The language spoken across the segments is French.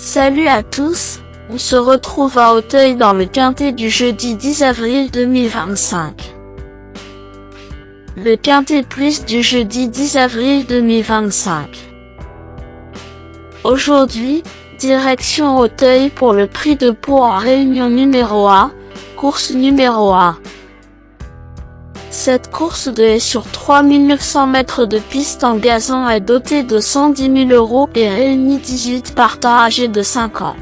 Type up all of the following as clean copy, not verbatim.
Salut à tous, on se retrouve à Auteuil dans le quintet du jeudi 10 avril 2025. Le quintet plus du jeudi 10 avril 2025. Aujourd'hui, direction Auteuil pour le prix de Pau en réunion numéro 1, course numéro 1. Cette course de haie sur 3900 mètres de piste en gazon est dotée de 110 000 € et réunit 18 partants âgés de 5 ans.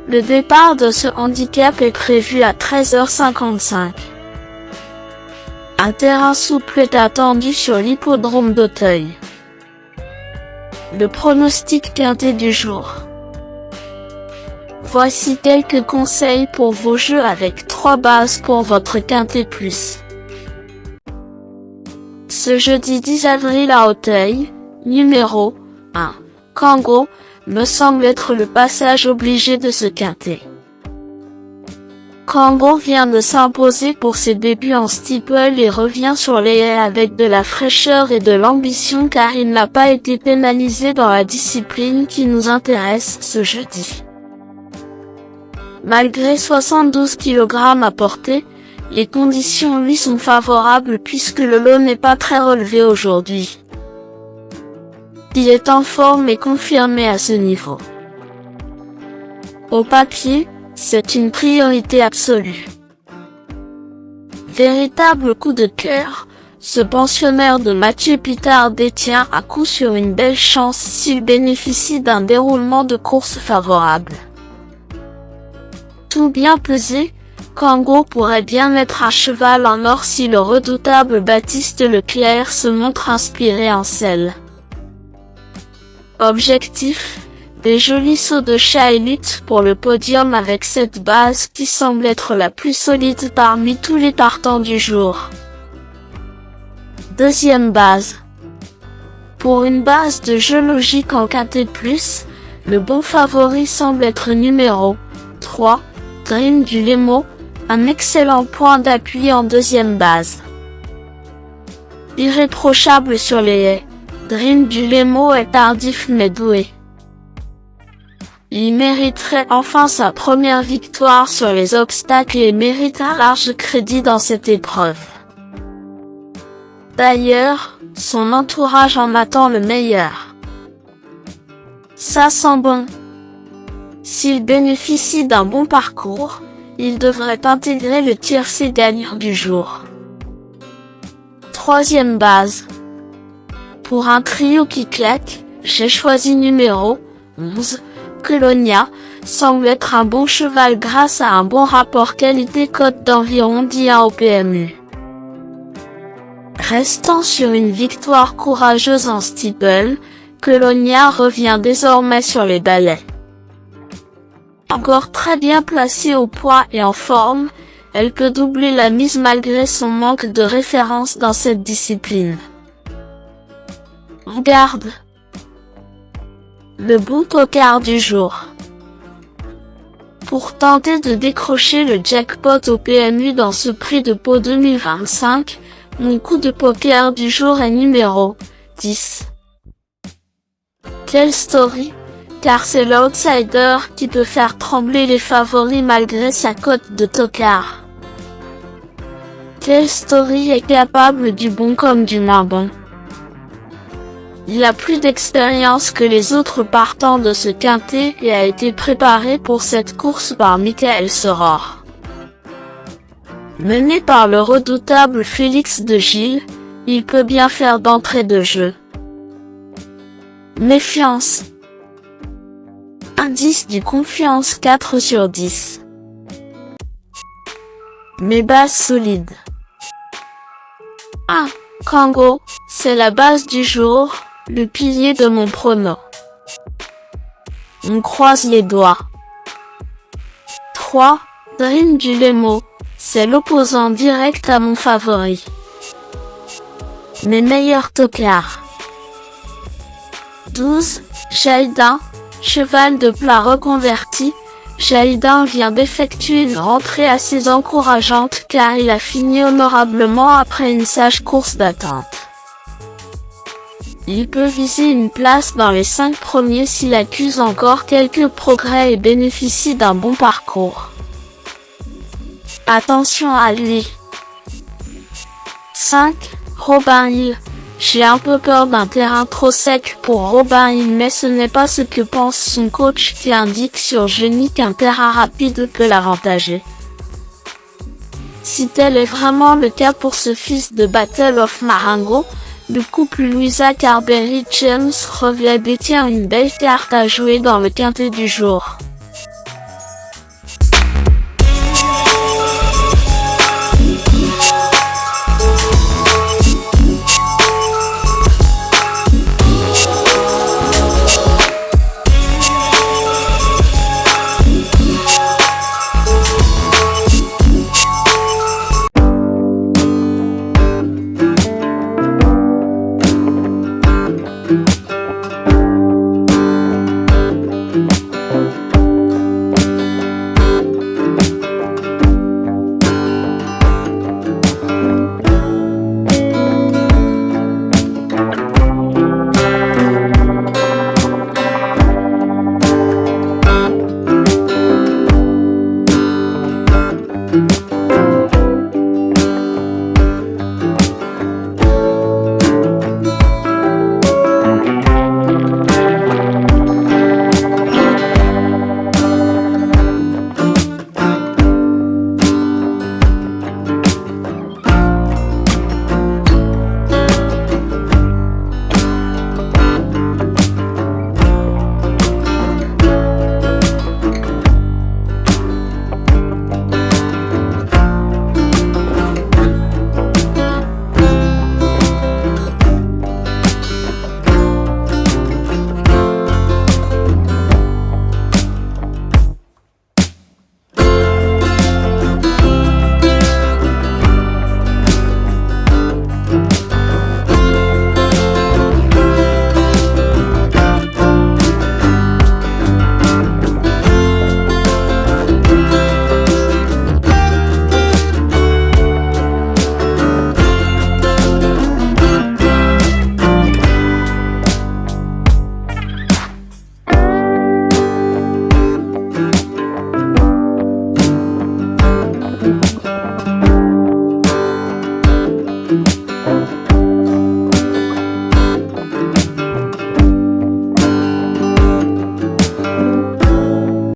Le départ de ce handicap est prévu à 13h55. Un terrain souple est attendu sur l'hippodrome d'Auteuil. Le pronostic quintet du jour. Voici quelques conseils pour vos jeux avec 3 bases pour votre quintet plus. Ce jeudi 10 avril à Auteuil, numéro 1, Kango, me semble être le passage obligé de ce quintet. Kango vient de s'imposer pour ses débuts en steeple et revient sur les haies avec de la fraîcheur et de l'ambition car il n'a pas été pénalisé dans la discipline qui nous intéresse ce jeudi. Malgré 72 kg à porter, les conditions lui sont favorables puisque le lot n'est pas très relevé aujourd'hui. Il est en forme et confirmé à ce niveau. Au papier, c'est une priorité absolue. Véritable coup de cœur, ce pensionnaire de Mathieu Pitard détient à coup sûr une belle chance s'il bénéficie d'un déroulement de course favorable. Tout bien pesé, Kango pourrait bien mettre à cheval en or si le redoutable Baptiste Leclerc se montre inspiré en selle. Objectif, des jolis sauts de chat élite pour le podium avec cette base qui semble être la plus solide parmi tous les partants du jour. Deuxième base. Pour une base de jeu logique en quintet plus, le bon favori semble être numéro 3, Dream du Lemo, un excellent point d'appui en deuxième base. Irréprochable sur les haies, Dream du Lemo est tardif mais doué. Il mériterait enfin sa première victoire sur les obstacles et mérite un large crédit dans cette épreuve. D'ailleurs, son entourage en attend le meilleur. Ça sent bon. S'il bénéficie d'un bon parcours, il devrait intégrer le tiercé gagnant du jour. Troisième base. Pour un trio qui claque, j'ai choisi numéro 11, Colonia, semble être un bon cheval grâce à un bon rapport qualité-cote d'environ 10 au PMU. Restant sur une victoire courageuse en steeple, Colonia revient désormais sur les balais. Encore très bien placée au poids et en forme, elle peut doubler la mise malgré son manque de référence dans cette discipline. En garde. Le bon tocard du jour. Pour tenter de décrocher le jackpot au PMU dans ce prix de Pau 2025, mon coup de poker du jour est numéro 10. Quelle story! Car c'est l'outsider qui peut faire trembler les favoris malgré sa cote de tocard. Quelle story est capable du bon comme du moins bon. Il a plus d'expérience que les autres partants de ce quintet et a été préparé pour cette course par Michael Soror. Mené par le redoutable Félix de Gilles, il peut bien faire d'entrée de jeu. Méfiance. Indice du confiance 4 sur 10. Mes bases solides. 1. Kango, c'est la base du jour, le pilier de mon prono. On croise les doigts. 3. Dream du Lemo, c'est l'opposant direct à mon favori. Mes meilleurs tocards. 12. Jaïdin, cheval de plat reconverti, Jaïdin vient d'effectuer une rentrée assez encourageante car il a fini honorablement après une sage course d'attente. Il peut viser une place dans les 5 premiers s'il accuse encore quelques progrès et bénéficie d'un bon parcours. Attention à lui. 5. Robin Hill. J'ai un peu peur d'un terrain trop sec pour Robin Hill, mais ce n'est pas ce que pense son coach qui indique sur Genie qu'un terrain rapide peut l'avantager. Si tel est vraiment le cas pour ce fils de Battle of Marengo, le couple Louisa Carberry-James Revier détient une belle carte à jouer dans le quintet du jour.